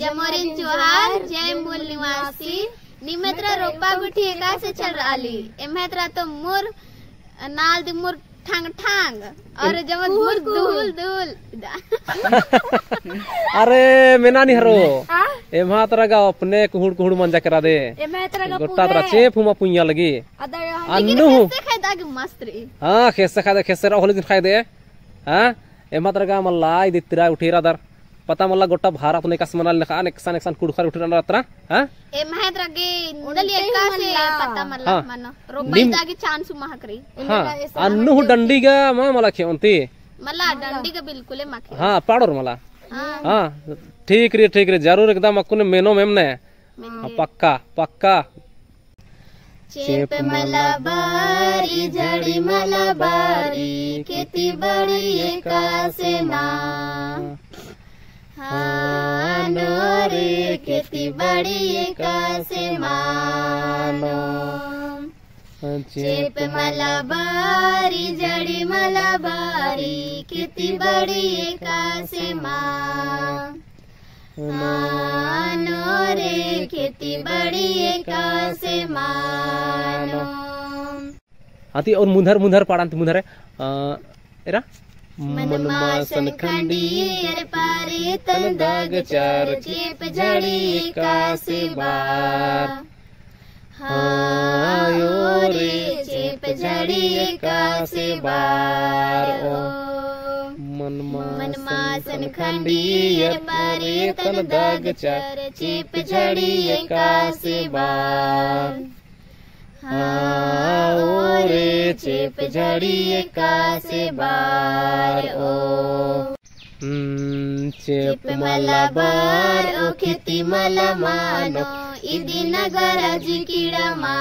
जमोरिन जोहार जय मूल निवासी निमेत्रा रोपा गुठी एका से चल रही एमेत्रा तो मुर नाल दी मुर ठांग ठांग और जमत मुर दूल दूल अरे मेना नहीं हरो एमा तरगा अपने कुहुड़ कुहुड़ मंजा करा दे गोटा तरा चेप हुमा पुइया लगी अन्नु कैसे खायदा के मस्त रे हां खेसे खादे खेसे रा होली दिन खाय दे हां एमा तरगा मल्ला इदी तिरा उठीरा दर पता मल्ला गोटा भारत ने कस मनाल नखा नेक्सान नेक्सान कुड़खर उठीरा रत्रा हां एमा तरगे नली एका से पता मल्ला मनो रोबाइदा के चांस महकरी हां अन्नु डंडी गा मा मला खेंती मला डंडी का बिल्कुल माखे हां पाड़ोर मला हां ठीक रे जरूर एकदम अकुने मेनो मेमने पक्का पक्का चेप मलाबारी जड़ी मलाबारी खेती बड़ी एका से मां हानो रे खेती बड़ी एका से मानो चेप मलाबारी जड़ी मलाबारी खेती बड़ी एका से मां मानो रे खेती बड़ी एका से मानो आती और मुंधर मुंधर पाड़ांत मुंधर एरा मनमासन खंडी अरे पारे तन दाग चार चेप जड़ी एका से बार हायो रे चेप जड़ी एका से बार ओ मनमासन खंडी अरे पारे तन दाग चार चेप जड़ी एका से बार हाओ रे चेप जड़ी एका से बार ओ चेप मला बार ओ खेती मला मानो इदी नगर जी कीड़ा मा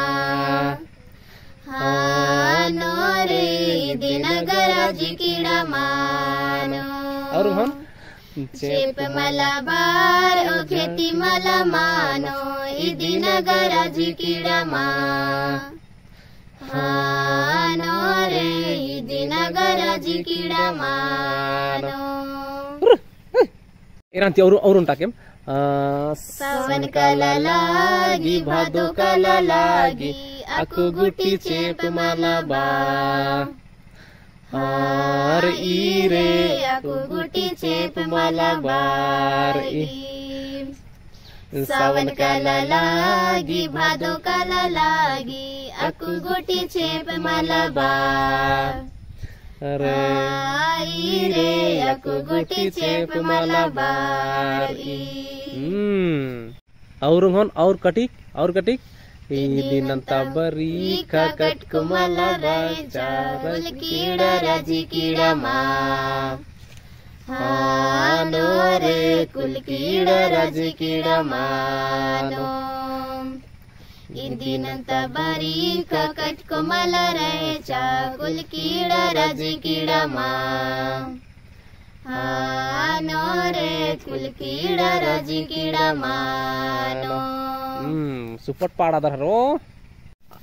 हानो रे इदी नगर जी कीड़ा मानो और हम चेप मला बार ओ खेती मला मानो इदी नगर जी कीड़ा मा हानो रे इदी नगर जी कीड़ा मानो एरांती और टाकेम सावन काला लागी भादो काला लागी अकु गुटी चेप मला बा हार ई रे अकु गुटी चेप मला बार ई सावन काला लागी भादो काला लागी अकु गुटी चेप मला बार अरे आई रे अकु गुटी चेप मला बार और कटिक दिनंता बरी कट कुमला राजा बल कीड़ा राजी कीड़ा मा हानो रे कुल कीड़ा राजी कीड़ा मानो दिनंता बरी कट कुमला राजा कुल कीड़ा राजी कीड़ा मा हानो रे कुल कीड़ा राजी कीड़ा मानो सुपट पाड़ा दर रो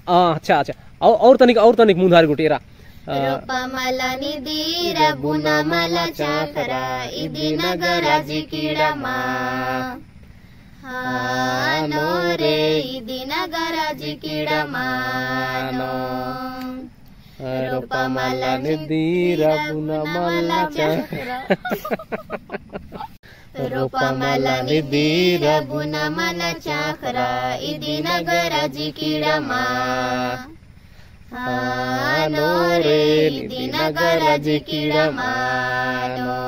अच्छा और तनिक मुंधार गुटेरा रोपा मला निदीरा बुना मला चाकरा इदी नगरा जी कीड़ा मा हानो रे इदी नगरा जी कीड़ा मानो रोपा मला निदीरा बुना मला चाकरा रोपा मला निदीरा बुना मला चाकरा इदी नगरा जी कीड़ा मा हानो रे इदी नगरा जी कीड़ा मानो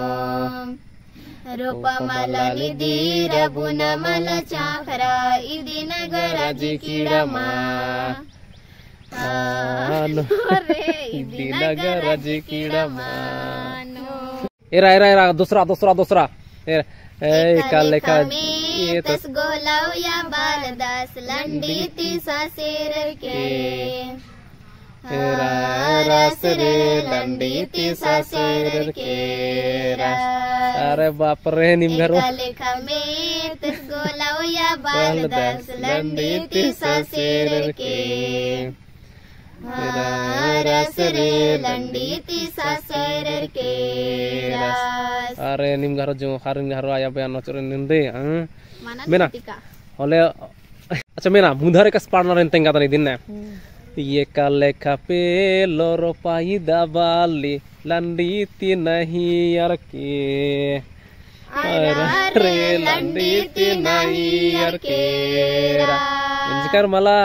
रोपा मला निदीरा बुना मला चाकरा इदी नगरा जी कीड़ा मा हानो रे इदी नगरा जी कीड़ा मानो एरा दूसरा ए का ये तस गोलाव या बाल दास लंडी तीसा शेर के रस रे लंडी तीसा शेर के अरे बाप रे निमघरो लेखा में तस गोलाव या बाल दास लंडी तीसा शेर के रस रे लंडी तीसा सैरर के रस अरे निम घरो जो हारिन घरो आया बयान नचरे निंदे माना मेना टिका होले अच्छा मेना मुधारे कस पाड़ना रेन तेंगा तनी दिन ने ये काले खापे लोरो पाई दबाली लंडी ती नहीं यार के अरे लंडी ती नहीं यार के इंजकर मला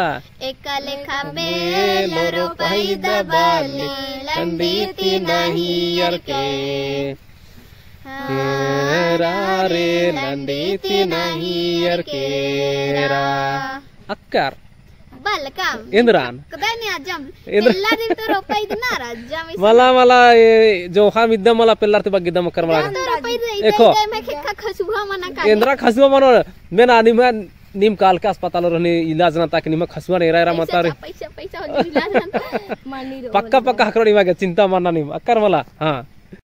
एकाले खाबे लरो पाई दबाली लंडी ती नहीं यार के रे लंडी ती नहीं यार के अक्कर बलकम इंद्रान कदाय नहीं आजम पिल्ला दिन तो रोपाई ना राजम मला मला जो हम इदम मला पिल्लार ते बगिदम कर मला तो रोपाई दे देखो मैं खेखा खसुहा मना का इंद्रा खसुआ मनो मेना नीम काल के अस्पताल रहने इलाज ना ताकि निम खसुआ नहीं रहा मत पैसा पैसा हो इलाज ना मानी रो पक्का पक्का हकड़ी मागे चिंता मानना नहीं अक्कर मला हां